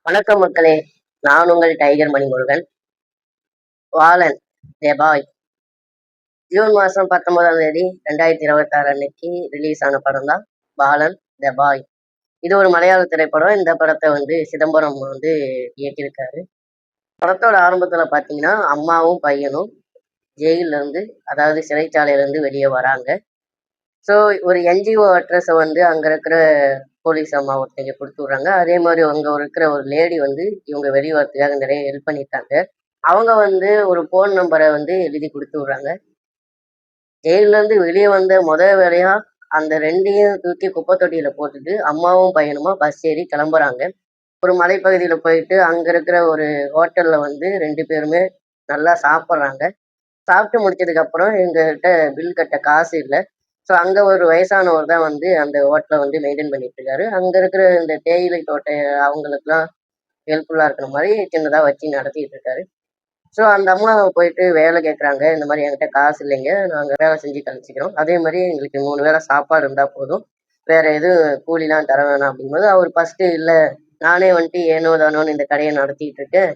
வணக்கம் மக்களே. நான் உங்கள் டைகர் மணிமுருகன். வாலன் த பாய் ஜூன் மாசம் 19ஆம் தேதி 2026 அன்னைக்கு ரிலீஸ் ஆன படம் தான் பாலன் த பாய். இது ஒரு மலையாள திரைப்படம். இந்த படத்தை சிதம்பரம் இயக்கியிருக்காரு. படத்தோட ஆரம்பத்துல பாத்தீங்கன்னா அம்மாவும் பையனும் ஜெயில்ல இருந்து, அதாவது சிறைச்சாலையில இருந்து வெளியே வராங்க. ஸோ ஒரு என்ஜிஓ அட்ரஸை அங்க இருக்கிற போலீஸ் அம்மா ஒருத்தங்க கொடுத்து விடுறாங்க. அதே மாதிரி அங்க இருக்கிற ஒரு லேடி இவங்க வெளியே வரதுக்காக நிறைய ஹெல்ப் பண்ணிட்டாங்க. அவங்க ஒரு ஃபோன் நம்பரை எழுதி கொடுத்து விடுறாங்க. ஜெயில்ல இருந்து வெளியே வந்த வேலையா அந்த ரெண்டையும் தூக்கி குப்பை தொட்டியில போட்டுட்டு அம்மாவும் பையனுமா பஸ் ஏறி கிளம்புறாங்க. ஒரு மலைப்பகுதியில போயிட்டு அங்க இருக்கிற ஒரு ஹோட்டல்ல ரெண்டு பேருமே நல்லா சாப்பிட்றாங்க. சாப்பிட்டு முடிச்சதுக்கு அப்புறம் எங்ககிட்ட பில் கட்ட காசு இல்லை. ஸோ அங்க ஒரு வயசானவர் தான் அந்த ஹோட்டலை மெயின்டைன் பண்ணிட்டு இருக்காரு. அங்க இருக்கிற இந்த தேயிலை தோட்ட அவங்களுக்குலாம் ஹெல்ப்ஃபுல்லா இருக்கிற மாதிரி சின்னதா வச்சு நடத்திட்டு இருக்காரு. ஸோ அந்த அம்மா போயிட்டு வேலை கேட்குறாங்க. இந்த மாதிரி என்கிட்ட காசு இல்லைங்க, நாங்கள் வேலை செஞ்சு கழிச்சிக்கிறோம். அதே மாதிரி எங்களுக்கு 3 வேளை சாப்பாடு இருந்தால் போதும், வேற எதுவும் கூலிலாம் தர வேணாம் அப்படிங்கும்போது அவர் ஃபர்ஸ்ட்டு இல்லை, நானே ஏனோ தானோன்னு இந்த கடையை நடத்திட்டு இருக்கேன்,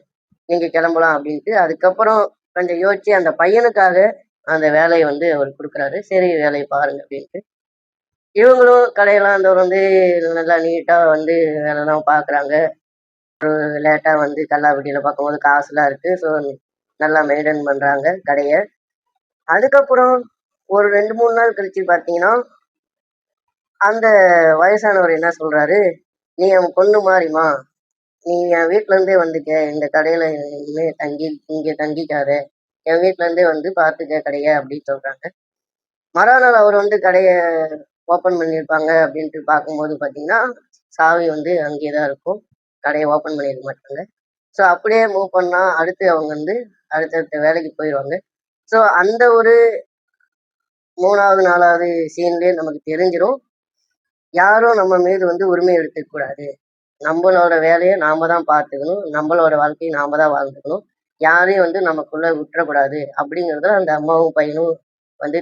நீங்கள் கிளம்பலாம் அப்படின்ட்டு. அதுக்கப்புறம் கொஞ்சம் யோசிச்சு அந்த பையனுக்காக அந்த வேலையை அவர் கொடுக்குறாரு. சரி வேலையை பாருங்க அப்படின்ட்டு. இவங்களும் கடையெல்லாம் நல்லா நீட்டாக வேலைலாம் பார்க்குறாங்க. லேட்டாக கல்லாப்பட்டியில் பார்க்கும்போது காசுலாம் இருக்குது. ஸோ நல்லா மெயின்டைன் பண்ணுறாங்க கடையை. அதுக்கப்புறம் ஒரு 2-3 நாள் கழிச்சு பார்த்தீங்கன்னா, அந்த வயசானவர் என்ன சொல்றாரு, "நீ என் பொண்ணு மாறிம்மா, நீ என் வீட்லேருந்தே வந்துக்க, இந்த கடையில் இனிமே இங்கே தங்கிக்காத, என் வீட்லேருந்தே பார்த்துக்க கடையை" அப்படின்னு சொல்கிறாங்க. மறுநாள் அவர் கடையை ஓப்பன் பண்ணியிருப்பாங்க அப்படின்ட்டு பார்க்கும்போது பார்த்தீங்கன்னா, சாவி அங்கேயே தான் இருக்கும். கடையை ஓப்பன் பண்ணியிருக்க மாட்டாங்க. ஸோ அப்படியே மூவ் பண்ணா அடுத்து அவங்க அடுத்தடுத்த வேலைக்கு போயிடுவாங்க. ஸோ அந்த ஒரு 3வது 4வது சீன்லயே நமக்கு தெரிஞ்சிரும். யாரும் நம்ம மீது உரிமை எடுத்துக்க கூடாது. நம்மளோட வேலையை நாம தான் பார்த்துக்கணும். நம்மளோட வாழ்க்கையை நாம தான் வாழ்ந்துக்கணும். யாரையும் நமக்குள்ள விட்டுறக்கூடாது அப்படிங்கிறதுல அந்த அம்மாவும் பையனும்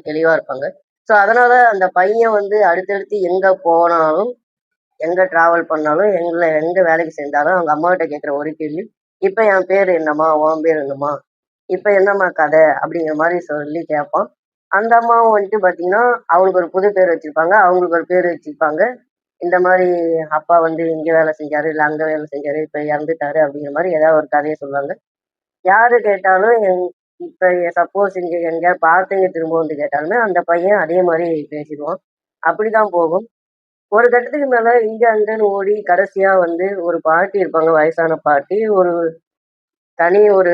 தெளிவா இருப்பாங்க. ஸோ அதனால அந்த பையன் அடுத்தடுத்து எங்க போனாலும், எங்க டிராவல் பண்ணாலும், எங்க வேலைக்கு சேர்ந்தாலும் அவங்க அம்மாகிட்ட கேட்குற ஒரு கேள்வி, "இப்ப என் பேரு என்னம்மா? உன் பேரு என்னம்மா? இப்ப என்னம்மா கதை?" அப்படிங்கிற மாதிரி சொல்லி கேட்பான். அந்த அம்மாவும் பார்த்தீங்கன்னா, அவனுக்கு ஒரு புது பேர் வச்சிருப்பாங்க. அவங்களுக்கு ஒரு பேர் வச்சிருப்பாங்க. இந்த மாரி அப்பா இங்க வேலை செஞ்சாரு, இல்ல அங்க வேலை செஞ்சாரு, இப்ப இறந்துட்டாரு அப்படிங்கிற மாரி ஏதாவது ஒரு கதைய சொல்லுவாங்க. யாரு கேட்டாலும் இப்ப சப்போஸ் இங்க எங்கேயாவது பார்த்தவங்க திரும்ப கேட்டாலுமே, அந்த பையன் அதே மாரி பேசிருவான். அப்படிதான் போகும். ஒரு கட்டத்துக்கு மேல இங்க அங்கன்னு ஓடி கடைசியா ஒரு பாட்டி இருப்பாங்க, வயசான பாட்டி. ஒரு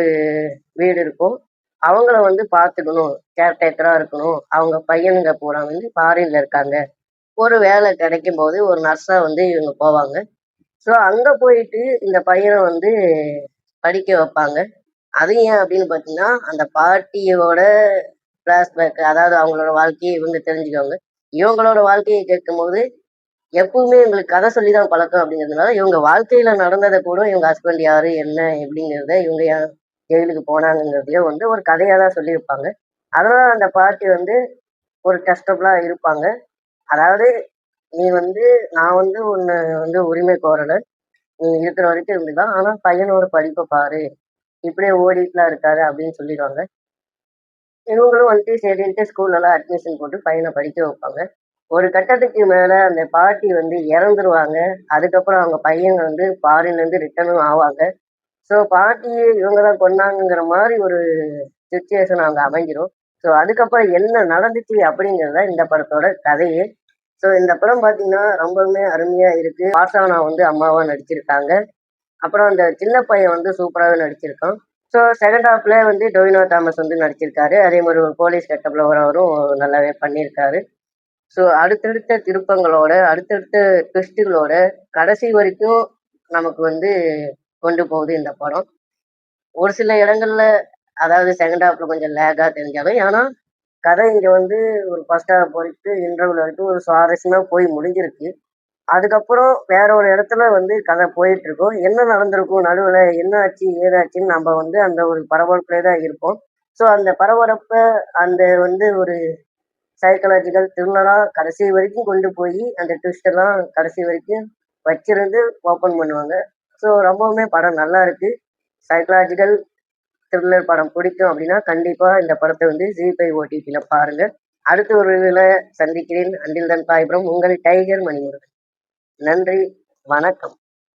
வீடு இருக்கும். அவங்கள பார்த்துக்கணும். கேர்டேக்கரா இருக்கணும். அவங்க பையனுங்க பூரா ஃபாரின்ல இருக்காங்க. ஒரு வேலை கிடைக்கும்போது ஒரு நர்ஸா இவங்க போவாங்க. ஸோ அங்க போயிட்டு இந்த பையன படிக்க வைப்பாங்க. அது ஏன் அப்படின்னு பார்த்தீங்கன்னா, அந்த பாட்டியோட ஃப்ளாஷ்பேக், அதாவது அவங்களோட வாழ்க்கைய இவங்க தெரிஞ்சுக்குவாங்க. இவங்களோட வாழ்க்கைய கேட்கும்போது, எப்பவுமே இவங்களுக்கு கதை சொல்லி தான் பழக்கம் அப்படிங்கிறதுனால, இவங்க வாழ்க்கையில நடந்தத கூட இவங்க ஹஸ்பண்ட் யாரு, என்ன எப்படிங்கிறத, இவங்க ஏன் ஜெயிலுக்கு போனாங்கங்கிறதையும் ஒரு கதையா தான் சொல்லியிருப்பாங்க. அதனால அந்த பாட்டி ஒரு டஸ்டபுளா இருப்பாங்க. அதாவது, "நீ நான் உன்ன உரிமை கோரல. நீ இருக்கிற வரைக்கும் இருந்துக்கலாம். ஆனா பையனோட படிப்ப பாரு. இப்படியே ஓடிட்டுலாம் இருக்காத" அப்படின்னு சொல்லிருவாங்க. இவங்களும் சரின்ட்டு ஸ்கூல்லலாம் அட்மிஷன் போட்டு பையன படிக்க வைப்பாங்க. ஒரு கட்டத்துக்கு மேல அந்த பாட்டி இறந்துருவாங்க. அதுக்கப்புறம் அவங்க பையன் ஃபாரின்லேருந்து ரிட்டர்னும் ஆவாங்க. ஸோ பாட்டியே இவங்க தான் கொன்னாங்கங்கிற மாரி ஒரு சிச்சுவேஷன் அங்க அமைஞ்சிரும். ஸோ அதுக்கப்புறம் என்ன நடந்துச்சு அப்படிங்கிறது தான் இந்த படத்தோட கதையே. ஸோ இந்த படம் பார்த்தீங்கன்னா, ரொம்பவுமே அருமையா இருக்கு. பாஷானா அம்மாவா நடிச்சிருக்காங்க. அப்புறம் அந்த சின்ன பையன் சூப்பராவே நடிச்சிருக்கான். ஸோ செகண்ட் ஹாஃப்ல டொவினோ தாமஸ் நடிச்சிருக்காரு. அதே மாரி ஒரு போலீஸ் கெட்டப்ல வரவரும் நல்லாவே பண்ணியிருக்காரு. ஸோ அடுத்தடுத்த திருப்பங்களோட, அடுத்தடுத்த ட்விஸ்ட்டுகளோட கடைசி வரைக்கும் நமக்கு கொண்டு போகுது இந்த படம். ஒரு சில இடங்கள்ல, அதாவது செகண்ட் ஹாஃப்ல கொஞ்சம் லேக்கா தெரிஞ்சாலும், ஆனா கதை இங்க ஒரு ஃபர்ஸ்ட் ஹாஃப் வரைக்கும் இன்டர்வல் வரைக்கும் ஒரு சுவாரஸ்யமா போய் முடிஞ்சிருக்கு. அதுக்கப்புறம் வேற ஒரு இடத்துல கதை போயிட்டுருக்கும். என்ன நடந்திருக்கும் நடுவுல, என்ன ஆச்சு, ஏதாச்சுன்னு நம்ம அந்த ஒரு பரபரப்புலயே தான் இருப்போம். ஸோ அந்த பரபரப்ப அந்த ஒரு சைக்காலஜிக்கல் த்ரில்லரா கடைசி வரைக்கும் கொண்டு போயி, அந்த ட்விஸ்ட் எல்லாம் கடைசி வரைக்கும் வச்சிருந்து ஓப்பன் பண்ணுவாங்க. ஸோ ரொம்பவுமே படம் நல்லா இருக்கு. சைக்கலாஜிக்கல் த்ரில்லர் படம் பிடிக்கும் அப்படின்னா கண்டிப்பாக இந்த படத்தை வந்து ஜீ5 ஓடிடியில் பாருங்க. அடுத்த ஒரு இதில் சந்திக்கிறேன். அண்டில் தன் பாய் ஃப்ரம் உங்கள் டைகர் மணிமுருகன். நன்றி, வணக்கம்.